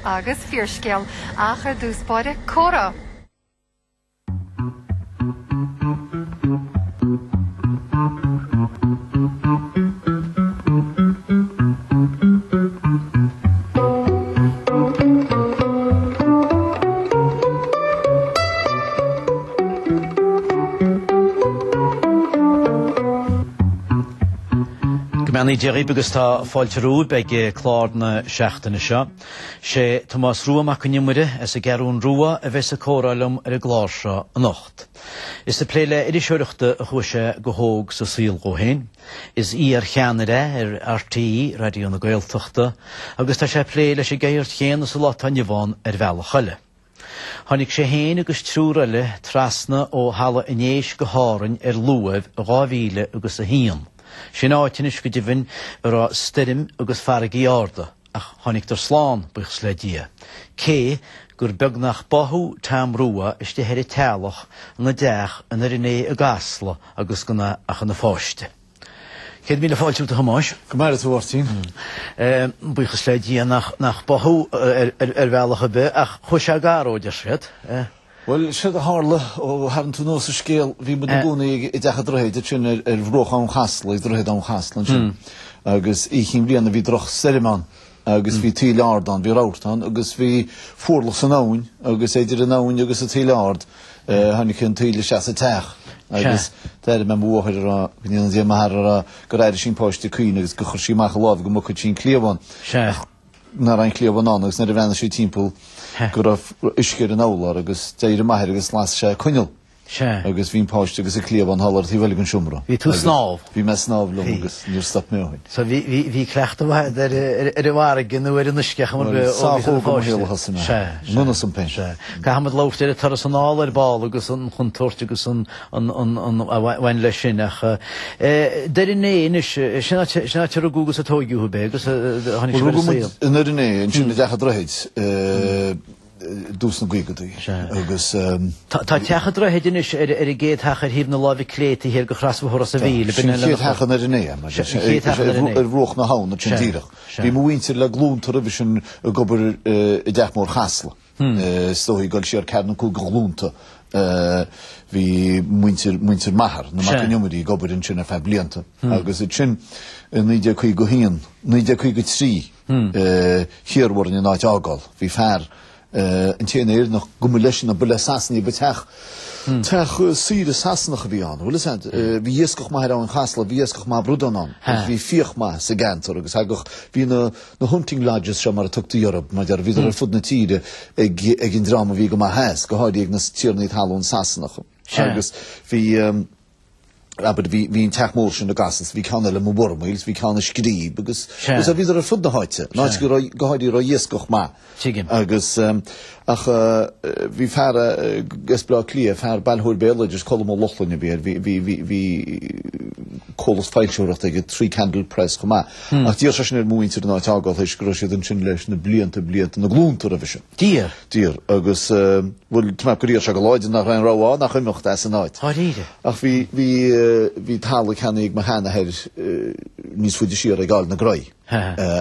agus fíorscéal achar dúspáide córa. Gymani Jerry agus tá fáilte rúd beag clárna seachtainna seo. Sé Tomás Rua mac an nimmuide as a gerún Rua a bheits a córálum ar a glár seo a nocht. Is a pléile irisisiúireachta a chuise go hóg sa síl go héin. Is ar cheanire ar RTí, Radio na Gaeltachta, agus tá sé pléile sé géirt chéan sa lá tanneháin ar bhela chuile. Tháinig sé héin agus trúraile trasna ó hala inéis go hárainn ar luamh a 2000 agus a híon. Sin áitinis go dibhinn ar a styrim agus faragaí arda, ach tháinig tar sláán buchs le dia. Cé gur beagnach bathú tam Rua is de heir tealach na deach an ar iné a gasla agus gona ach an na fáiste. Céad míle fáilte a chamáis? Gomar a bhhartín. Buchs le dia nach bathú ar bhealacha be, ach chuis a gáróidir siad. Well, siad a hála ó haran tú nós a scéal bhí mud na búna i decha drohéid sin ar bhroch an chasla, i drohéid an chasla sin. Agus i chyn bliana bhí droch seriman, agus bhí tíl ardan, bhí ráirtan, agus bhí fórlach san áin, agus éidir an áin agus a tíl ard, hannig chun tíl seas a teach. Agus deir me mhuachir ar a gníon dí mahar ar a go réidir sin páiste cuine, agus go chur sí macha láb go mucha sin clíomhan. Nar ein clíomhan an, agus nar a bhena sí timppul go raibh isceir an álar agus déir maithir agus las sé cuineal. Agus bhín páiste agus a clíomhan hallar tí bhfuil an siúmra. Bhí tú snáb? Bhí me snáb lom agus níor stop mé óin. So bhí cleachta bhaid ar a bharagin nó ar an isceach am Nuna san pein. Ca hamad láft ar a tar san áil ar báil agus an chun tuairt agus an bhain le sin ach. Deir iné sinna te a gúgus a tógiúthe be agus tháinig sé bhfuil in ar iné an sin decha drohéid dús na gwigadí. Agus Tá techa drohéid inis ar a géad thachar híb na lábhí cléti hir go chrasfa horas a bhíle. Sin chéad thachan ar iné, ar bhroch na hán ar sin díirech. Bhí muintir le glúntar a bhí sin a gobar i deach mór chasla. Stóí goil sé ar cearna cú glúnta. Bhí muintir mahar, na mac an iommarí gobar in sin ar fe blianta. Agus i sin 95 go híon, 95 go trí hiarhharin in áit ágáil. Bhí fear yn tyn eir nach gumulation a bula sasni betech tech sir sasnach bhí an bhfuil sant bhí iescoch ma an chasla bhí iescoch ma brudan an bhí fioch ma sa gantor agus agoch bhí na hunting lodges sem mar a tugta Europe ma dar vidar fud na tíre ag in drama bhí go ma hes go háid ag na tíirnaid halún sasnach agus bhí aber hí an teach mór sin a gasas, hí canna le mórmails, hí canna scrí, agus a bhí ar fud na háite, náid go háidí rá dhéascoch má. Agus ach bhí fear gesblá clia, fear bailthúir béla, just colm ó lochlanne béir, hí colas feilseúireacht ag 3 candle press go má. Ach dír se sin ar múintir an áit ágáil, heis go siad an sin leis na blianta na glúntar a bhí sin. Dír, agus bhfuil tmap goíir se go láidir nach an ráá nach chuimecht as an áit. Ach bhí thála cheanna ag ma hána heir níos fuidir siar ag gáil na gráid.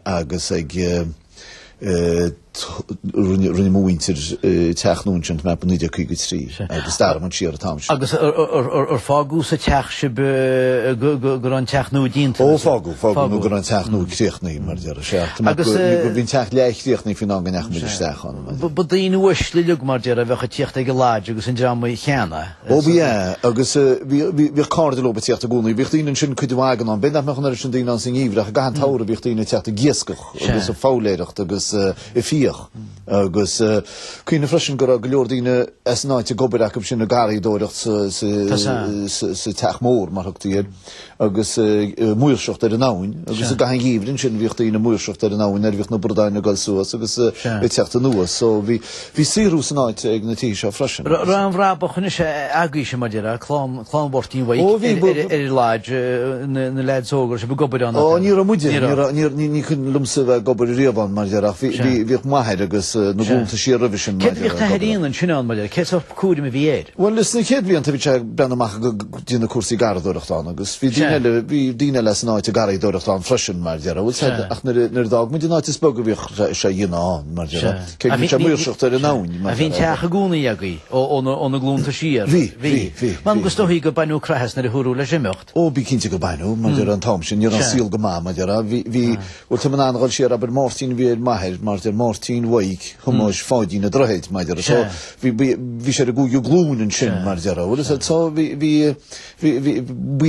Agus ag runni múintir teachnúint me bu 93 agus dar man siar a tam. Agus ar fágú sa teach se gur an teachnú dínta? Ó fágú gur an teachnú críochnaí mar dear a seach. Bhín teach leithríochnaí fin an ganneach mid steachan. Ba daoine uis le lug mar dear a bhecha tíocht ag láid agus an drama i cheanna? Ó bhí agus bhí cardil ó teachta gúnaí, bhí daoine sin chuidirhágan an, ben nach mar sin daoine an sin íomhreach a gahan tára bhí daoine teachta giescoch agus a fáléireacht agus i fíoch. Agus cuioine freisin go leor daoine as náid a gobar ac sin na garí dóireacht sa teach mór mar thugtaíad agus muirseocht ar an áin agus a gahan gíomhrin sin bhíocht daoine muirseocht ar an áin ar bhíocht na burdáin na gail suas agus i teachta nuas, so bhí síú san áid ag na tí seo freisin. Ra an bhrá chuine sé agaí sem mar dear chlánbortíí bhaid ar láid na leid sógar se bu gobar an. Ó ní a muidir ní chun lumsa bheith gobar i riamhan mar dearach bhíoh maithe agus na glúnta sí revision. Cé bhíocht a heíon an sinán maidir, cé cúrim a bhí éir? Well, is na chéad blianta bhí benamach dína cuasaí garúireachtáin agus bhí dína leis an áit a garí dúireachtáin freisin mar deara. Bhfuil ach nar dag mu dína áit is bog a bhíoch sé dhéanaán mar deara. Cé bhí sé muirseacht ar an áin. A bhín teach a gúnaí agaí ó na glúnta sír. Bhí. Man gustohí go bainú crahas na húrú le simmeocht. Ó bí cinnte go bainú mar deara an tom sin, níor an síl go má mar deara. Bhí bhfuil tam an angáil siar aber Martin bhí maithir mar dear Martin Waig chumáis fáidín na drohéid mar deara. So bhí sé a gúiú glún an sin mar deara. So bhí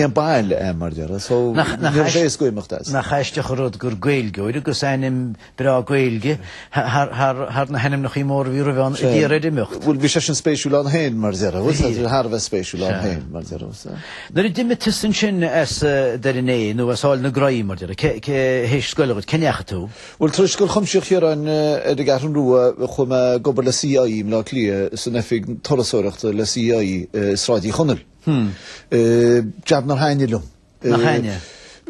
an bail mar deara. So níor sé is goimecht as. Na chaisteach a rud gur gailgeoir agus ainim bra gailge har na henim nach í mór bhí bhán i dtíar imeocht. Bhfuil bhí sé sin spéisiúil an hain mar deara. Bhfuil har bheith spéisiúil an hain mar deara. Nar i dimitis an sin as dar in é nó as áil na graí mar deara. Cé héis scoilagad ceneacha tú? Well, tris go chumseach hier an de garan rua chum gobar le CIA mla clia san effig torasóireacht le CIA sráidí chonel. Jab nar hainilum. Na haine.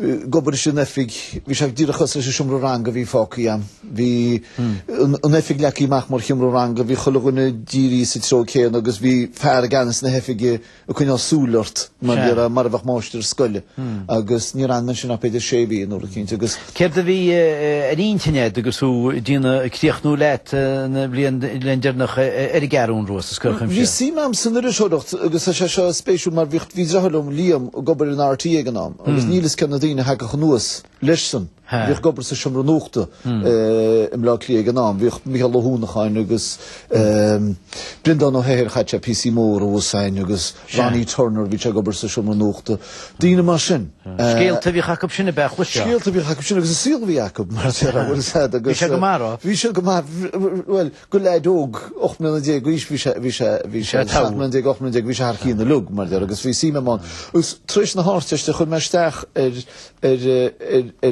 Gobar sin effig vi sé dírachas leis siomrú ranga vi fáci am. Vi an effig lecí mach mar chiomrú ranga vi cholagunna díri sa tro céan agus vi fear ganas na effige a cunna súlart mar dira mar a bach máistir scoile. Agus ní ran sin a peidir sévi in orra cínta agus. Ceir da vi an íntine agus ú dína críochnú leit na blian lendirnach ar i garún rúas a scurcham sé. Vi sí mam san ar isodacht agus a sé spéisiú mar vicht vi drahallum liam gobar an RTA ganam. Agus nílis canna dína hag a chnuas leisan. Bhíoh gobar sa siomra nóchta im lá clia ganam. Bhíoh Michael O'Húnachain agus Brendan O'Hare chaite PC mór ó sain agus Ronnie Turner bhí sé gobar sa siomra nóchta. Dína mar sin. Scéalta bhí chacab sinna bechla se. Scéalta bhí chacab sin agus síl bhí Jacob mar séra bhfuil sad agus. Bhí sé go mará? Bhí sé go mar, well, go leid óg 8 bhí sé 8 bhí sé harcíí na lug mar déir agus bhí síime man. Agus tris na háirteiste chun meisteach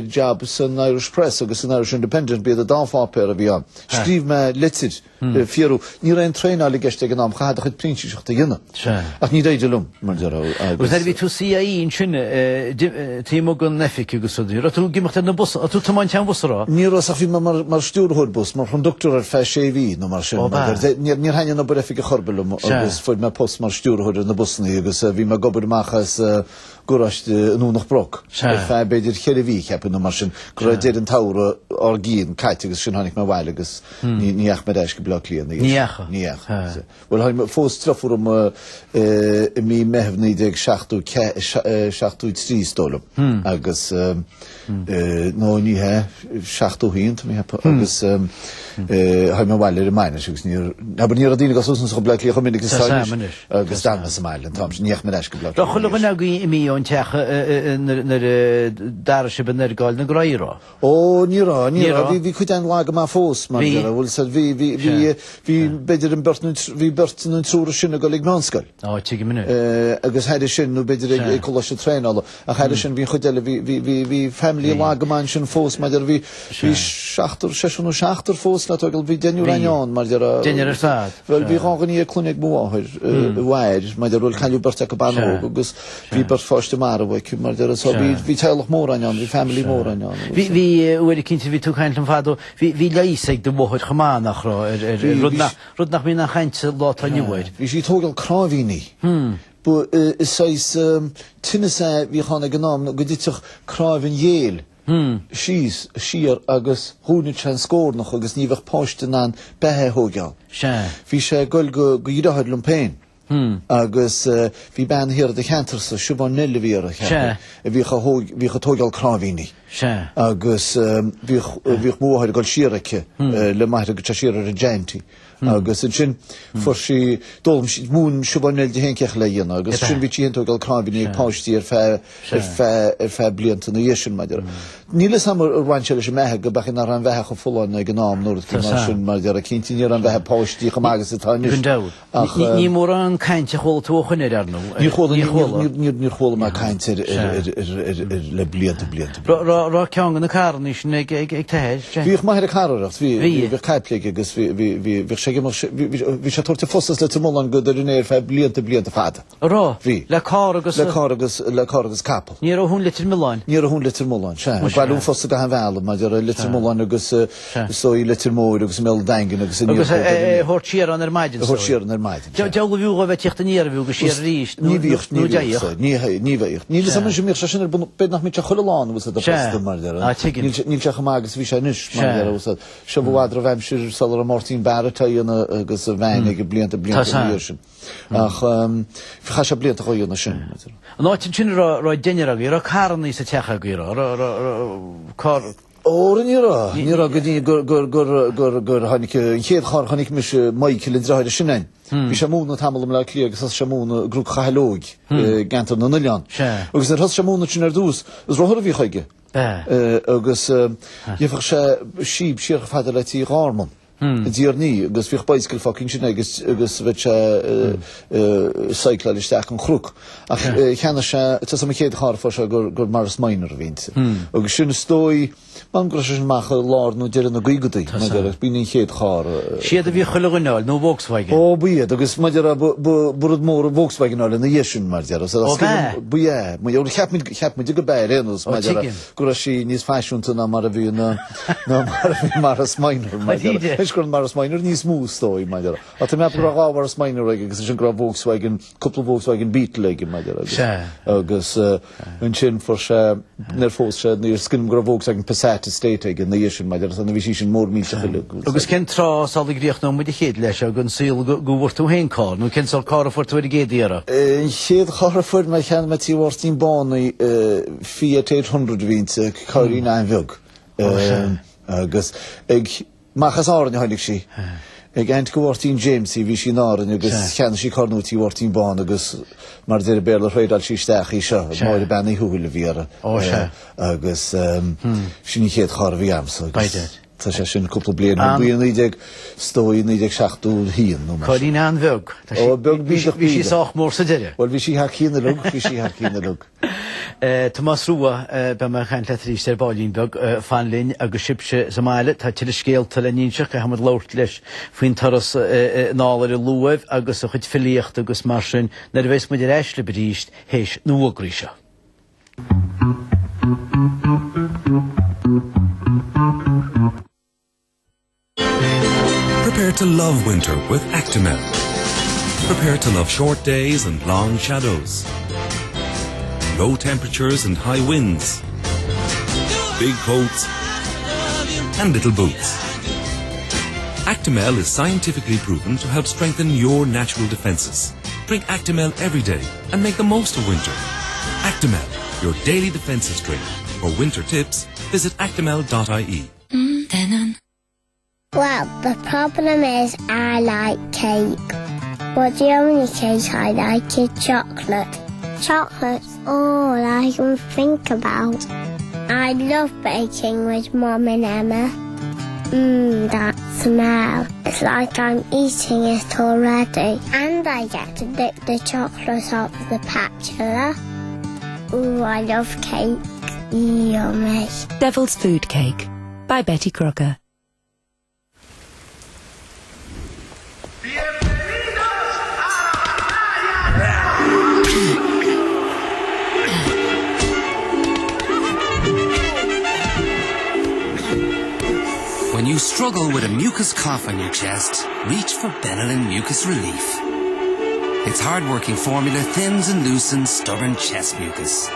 job san Irish Press agus an Irish Independent bíad a dáfápéir a bhí an. Scríb me litir fiarú. Ní raon tréála geiste gan am chaad a chud prínsíseachta dhéine. Ach ní réidirlum mar déir. Agus er bhí tú CIA in sinne tímo go nefic agus a dúr. A tú gimacht na bus, a tú tamáin tean busrá? Ní ras a bhí mar stúrthúr bus, mar conductor ar fe sé bhí nó mar sin. Níor haine na bur efig a chorbelum agus fuid me post mar stúrthúr na busnaí agus bhí me gobar machas gorast nú nach brok. Fe beidir chéir bhí cheapin nó mar sin. Go déir an tára ar gíon caiite agus sin hánig me bhile agus níach me deis go blá líana. Níach. Well, haim fós trafúm i mí mehefnídig 63 stólam. Agus nó níthe 60 hínt agus haim me bhile ar maine agus níor. Aber níor a dína gas úsna go blá líocha minnig agus dána sa mailen, tám níach me deis go blá. Chula bhna í mí ón techa nar dar se ben gáil na graírá. Ó, nírá, hí chuid an lága má fós mar bhfuil sa hí beidir an bhí bertan an trúra sinna go lignánscail. Á, tí minú. Agus heidir sin nó beidir ag colas a tréála. A heidir sin hí chuideile hí family lága man sin fós mar hí 60 fós le tugal hí denú raián mar Denir ar fad. Well, hí rágan í clunig múáir bhair mar bhfuil chaú bert ag ban agus hí bert fáiste mar bhaid mar so hí teilech mór raián, hí family mór raián. Hí uair cinnte hí tú chaint an fadó, hí leisig do bhóid chamánach rá rud nach mí nach chainte látá niuair. Hí sí tógal cráhíní. Bu is sais tinne sé hí chána gnám go dtiteach cráhín yéil. Siar agus húnit an scórnach agus níbhah páiste an bethe hógeán. Bhí sé goil go dhíirehaid lumpéin. Agus bhí ben hir de cheantar sa siúbán nille bhíar a bhí tógal cráhíní. Agus bhí móhaid goil siaracha le maithre go siar ar a gentí. Agus sin for sí dóm mún siúbán nil de hénceach le dhéana agus sin bhí tíon tógal cráhíní ag páistí ar fe blianta na dhéisisin maidir. Nílas sam ar bhaintse leis methe go bachan ar an bheitthe go fóláin ag gnám nóir mar sin mar ar a cinntíí ar an bheitthe páistí go mágus atáine. Ní mór an cainte chóil tú chuine arnú. Ní chóla má cainte le blianta. rá ceangan na carní sin ag tahéis. Bhíoh maithir a carracht, bhí caiplig agus bhí sé tuairte fosas le tamólan go inéir fe blianta fada. Rá? Bhí. Le cá agus capel. Ní a hún litir milláin? Ní a hún litir milláin, se. Bailún fosa go han bhela, mar ar litir milláin agus sóí litir móir agus mil daingin agus agus hort siar an maidin. Hort siar an maidin. Deag bhú a bheith tíocht an íar bhú go siar ríist. Ní bhíocht. Ní sam sem mir sin bed nach mit choláán was a best mar. Níl se chamágus bhí sé nus mar se bhádra bheim siir sal a Martin Barretaíonna agus a bhein ag blianta sin. Ach cha se blianta choíonna sin. An áitin sin rá daine a gí a carnaí sa techa gí Ní go dtí gur hánig chéad chánig mis maicil in dráide sinnain. Bhí sé múna tamlam le lí agus sé múna grú chailóig gantar na nuán. Agus ar sé múna sin ar dús, gus rothir bhí chuige. Agus dhéfah sé síb siar feidir le tí ráman. Díar ní, agus bhíoh baiscail facinn sin agus bheith sé saicla isteach an chrúc. Ach cheanna sé, tá sam chéad cháfa se gur maras mainar vínnta. Agus sin stói, man gur sin macha lár nó dear na gaigadaí, maidir bíon chéad chár. Siad a bhí chuile gnáil, nó Volkswagen? Ó, bíad, agus maidir burad mór a Volkswagen áil na dhéisiún mar dear. Ó, bhe? Bíad, maidir cheapmid go beir éanos, maidir gur sí níos feisiúnta na mar a bhí maras mainar. Gur maras mainar níos mús dói maidir. A tá meap gur gáhar mainar agus sin gur Volkswagen, cúpla Volkswagen Beetle ige maidir. Agus an sin for sé nar fós sé níor scinm gur Volkswagen Passat Estate ige na dhéisiún maidir, a bhí sin mór mílte chuile. Agus cén trá sála gríoch nó muid a chéad leis a gon síl go bhirtú héin cá, nó cén sáil cára fuir tuair géadíara? Chéad cára fuir me chean me tí bhirtín bánaí Fiat 800 vínnta cáirín an bheg. Agus machas áran a hánig sí. Ag eint go bhirtín James i bhí sí náran agus cheanna sí carnútí bhirtín bán agus mar deidir béla réidal sí steach í seo, máir a benna thuúil a bhíara. Agus sin chéad chár bhí amsa. Tá sé sin cúpla bliana. Bíon nídeag stóí nídeag seachtú híon. Cáirín an bheg? Bhí sí sách mór sa deire? Well, bhí sí ha cína lug, bhí sí ha cína lug. Tomás Rua be mar chaint le trí bálín beg fanlinn agus sibse sa máile tá tiile scéalta le níseach a hamad láirt leis faoin taras nálar i luamh agus a chuid filíocht agus mar sin na bheits muid ar eisle bríist héis nuagríise. Prepare to love winter with Actimel. Prepare to love short days and long shadows. Low temperatures and high winds. Big coats and little boots. Actimel is scientifically proven to help strengthen your natural defenses. Drink Actimel every day and make the most of winter. Actimel, your daily defenses drink. For winter tips, visit actimel.ie. Well, the problem is I like cake. But the only cake I like is chocolate. Chocolate's all I can think about. I love baking with Mum and Emma. That smell. It's like I'm eating it already. And I get to lick the chocolate off the spatula. Ooh, I love cake. Yummy. Devil's Food Cake by Betty Crocker. When you struggle with a mucus cough on your chest, reach for Benelin Mucus Relief. Its hard-working formula thins and loosens stubborn chest mucus.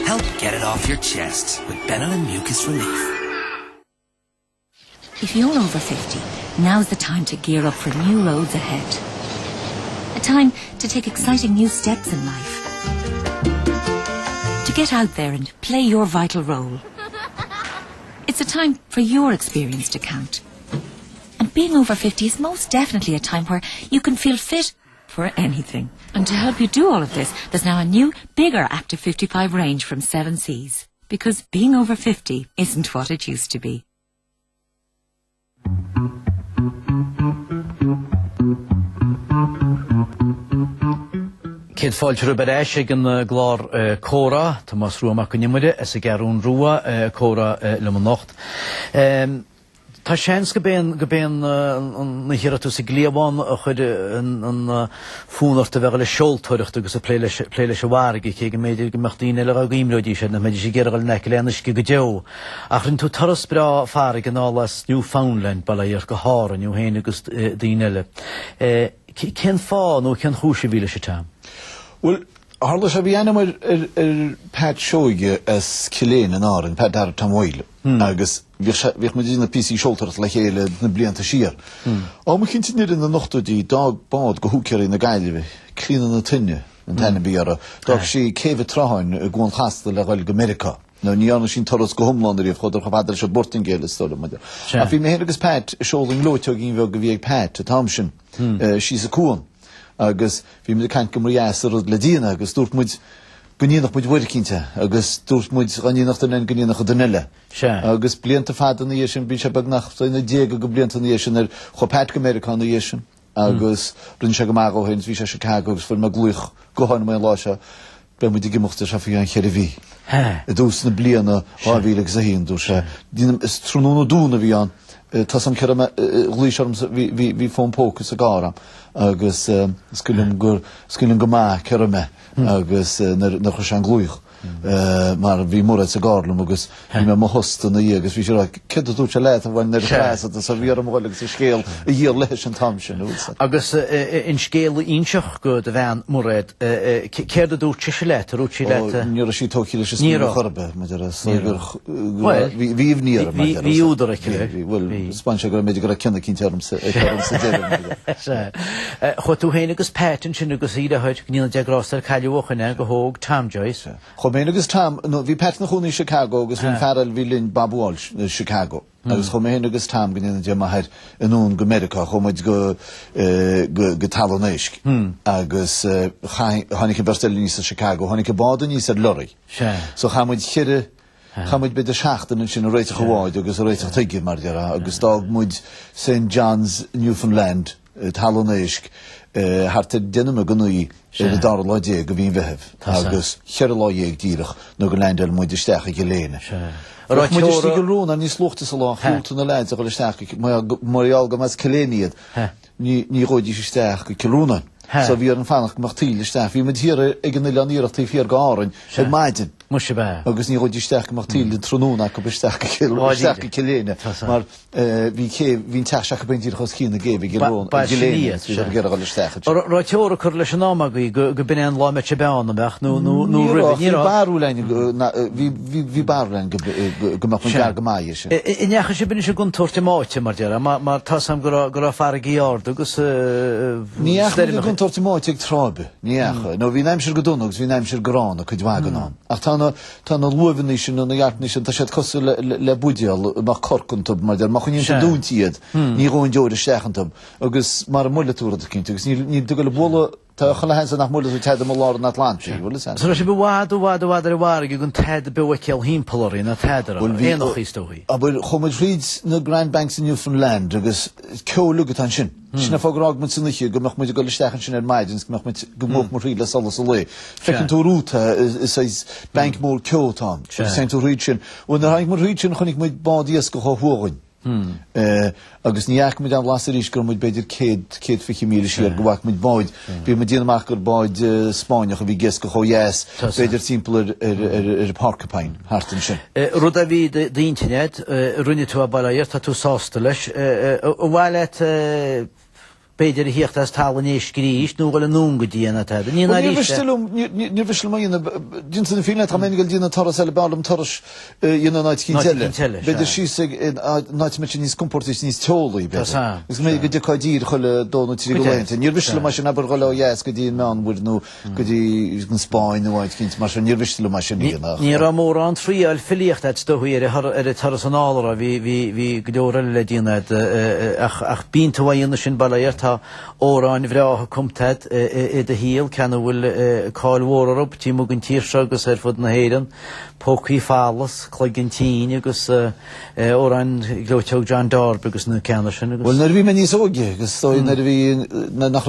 Help get it off your chest with Benelin Mucus Relief. If you're over 50, now's the time to gear up for new roads ahead. A time to take exciting new steps in life. To get out there and play your vital role. It's a time for your experience to count. And being over 50 is most definitely a time where you can feel fit for anything. And to help you do all of this, there's now a new, bigger Active 55 range from 7Seas. Because being over 50 isn't what it used to be. chéad fáilte beéis ag an glár córa, tá más ruam ac yn ymwyd as y gerwn rwa córa le man nocht. Tá séans go béan na hiratú sa gléamháin a chuid an fúnarta bheith le seoltóireachta agus a pléile se bhargaí ché go méidir go meachtaíine le a gíimreidí sé na méidir sé géireáil neic léanais go deo. Ach rinn tú taras bra fear ag an álas Newfoundland bailíar go háir an Newhéin agus daoine eile. Cén fá nó cén chúise bhíle sé tám? Well, Harla sé bhí anam Pat Seoige as Ciléin an áran, Pat dar Tamoil. Agus bhíoh mu dína PC seoltart le chéile na blianta siar. Á mu cinnte nir in na nochtadí dag bád go húceir in na gaiileh, clína na tinne an taine bíara. Dag sí céfh trahain a gún chasta le gail go America. No ní anna sin toras go homlandarí a chodar chafadar se bortingéile stola maidir. A bhí mé agus Pat seoling lóteag ín bheh go bhíag Pat a tamsin, sí sa cúan. Agus bhí mu caint go mriasar le díana agus dúirt muid gníanach muid bhuiricínte, agus dúirt muid ganíanach den gníanach a danile. Agus blianta fadan na sin bí se begnach na déga go blianta na sin ar chopát go American na sin. Agus brinn se go mág ó hins bhí se Chicago agus fu me glúich gohain mé láise be mu gimochtta se fi an chéir bhí. I dús na bliana áhíleg sa hín dú se. Dínam is trúna dúna bhí an. Tas am cyrra glísarm fi ffôn pócus a gara agus sgilym go ma cyrra me agus na chwrs an glwych mar fi mwrad sa garlwm agus fi me ma hosta na i agus fi siarad cyd o dwch a let a fain nid chlas a sa fi ar ymwag agus sgél i hir leis an tamsin. Agus in sgél inseach go dy fan mwrad cerd o dwch a let a rwch i let Nira si tóci leis ysgrifennu chorbe fi ifnir fi údar a cyrra Wel, Spansio gyda medio gyda cynnig cyn term sy'n dyn. Chwa tú héin agus Pat yn sy'n agus iad a hwyd gníl deag rostar cailioch yna go hóg Tam Joyce. Chwa mewn agus Tam, fi Pat na chwn i Chicago agus fi'n ffarel fi Lynn Bob Walsh in Chicago. Agus chwa mewn agus Tam gynny'n dyn maher yn ŵn go America chwa mewn go talon eisg. Agus hannig yn berstel nys a Chicago, hannig yn bod yn nys ar lorry. So chamuid chyrra Chamwyd byd y siachtan yn sy'n reitach o waid agus reitach teigir mar dira agus dag mwyd St. John's, Newfoundland, talon eisg hartar dynam y gynnu i y dar lo dieg o fi'n fehef agus chyr lo ieg dirach no gylandel mwyd ystech i gylene. Mwyd ystech i rŵn a ni slwchtis o lo chwlt yn y led ag o ystech mor i alga mas cyleniad ni roed i ystech i cylrwnan. So fi ar yn ffanach gymach til ystech fi mynd hir ag yn ilion i'r ti ffyr garin ag maidin. Mwysio be. Agus ni roed i ystech gymach til yn trwnwn ac o ystech i cylene. Mar fi'n tach siach beint i'r chos cyn y gef i gylrwn a gylene sydd ar gyrra gol ystech. Roi tiwr o cwrle sy'n am ag i gybyn lo met i bewn am bach nhw rydyn. Fi barwlein gymach mwyn gar gymau eisiau. Yn iach eisiau byn eisiau gwntwr ti moet yma'r dira. Mae'r tas am gyda ffarag i ord agus... Ni ach mwyn gwntwr ti moet ag trobe. Ni ach. No fi naim sy'r gydwnog, fi naim sy'r gron o cydwagon on. Ach tan o lwyfyn eisiau, yn y iart eisiau, ta siad cos le bwydiol, ma'ch corcwn tub, mae'r ma'ch hwn eisiau dŵn tiad. Ni rwy'n diwr y stech yn tub. Agus mae'r mwyle tŵr ydych cynt. Agus ni dygol y bwlo ta chala hens nach mwyle tŵr tedd am o lor yn Atlantic. So rhaid i wad ar y war ag yw'n ted y byweciel hi'n polori na ted ar enoch i stoi. A bod chwmyd rhyd na Grand Banks in Newfoundland agus ceolwg y tan sy'n. Sy'n affog rog mwyn sy'n ddechrau, gymach mwyd i gol ystech yn sy'n er maid, gymach mwyd rhyd le solas o le. Fecyn tŵr rwta, ys bank môl cio tan, sy'n tŵr rhyd sy'n. Wyn ar haig mwyd rhyd sy'n chwnig mwyd bod i ysgol o hwogyn. Agus ni ac mwyd am lasar eich gwrdd mwyd beidir ced ffych i mil eisiau gwach mwyd boed. Bydd mwyd dyn amach gwrdd boed Sboniach o fi gesgol o yes, beidir simpl yr porcupine, hartyn sy'n. Rwyd a fi dy internet, rwy'n tu a balair, ta tu sostelys, o walet... Beidir hiecht as talan eich grís, nw gala nŵn gydian at edrych. Ni'r fysil mae yna, dyn sy'n ffilm am engal dyn toros ele balwm toros yna naeth cyn tele. Beidir sysig naeth mynd nis comportis nis teolo i beth. Ys gwneud gyda coedir chwle don o tiri gwleint. Ni'r fysil mae sy'n aber gole o yes gyda'n mewn wyd nhw gyda'n Sbaen o waith cynt. Ni'r fysil mae sy'n yna. Ni'r amor an trial ffiliacht at stwhi ar y toros yn alra fi gyda'r ele dyn ach byn tywai yna sy'n balair Óráin bhreacha cumtad i de híal ceanna bhfuil cáilhórar up tí mo guntíirse agus ar fud na héireann pócaí fálas chluigintín agus óráin glóteog John Darb agus na ceanna sin. Well, nar bhí me níos óige agus nar bhí nach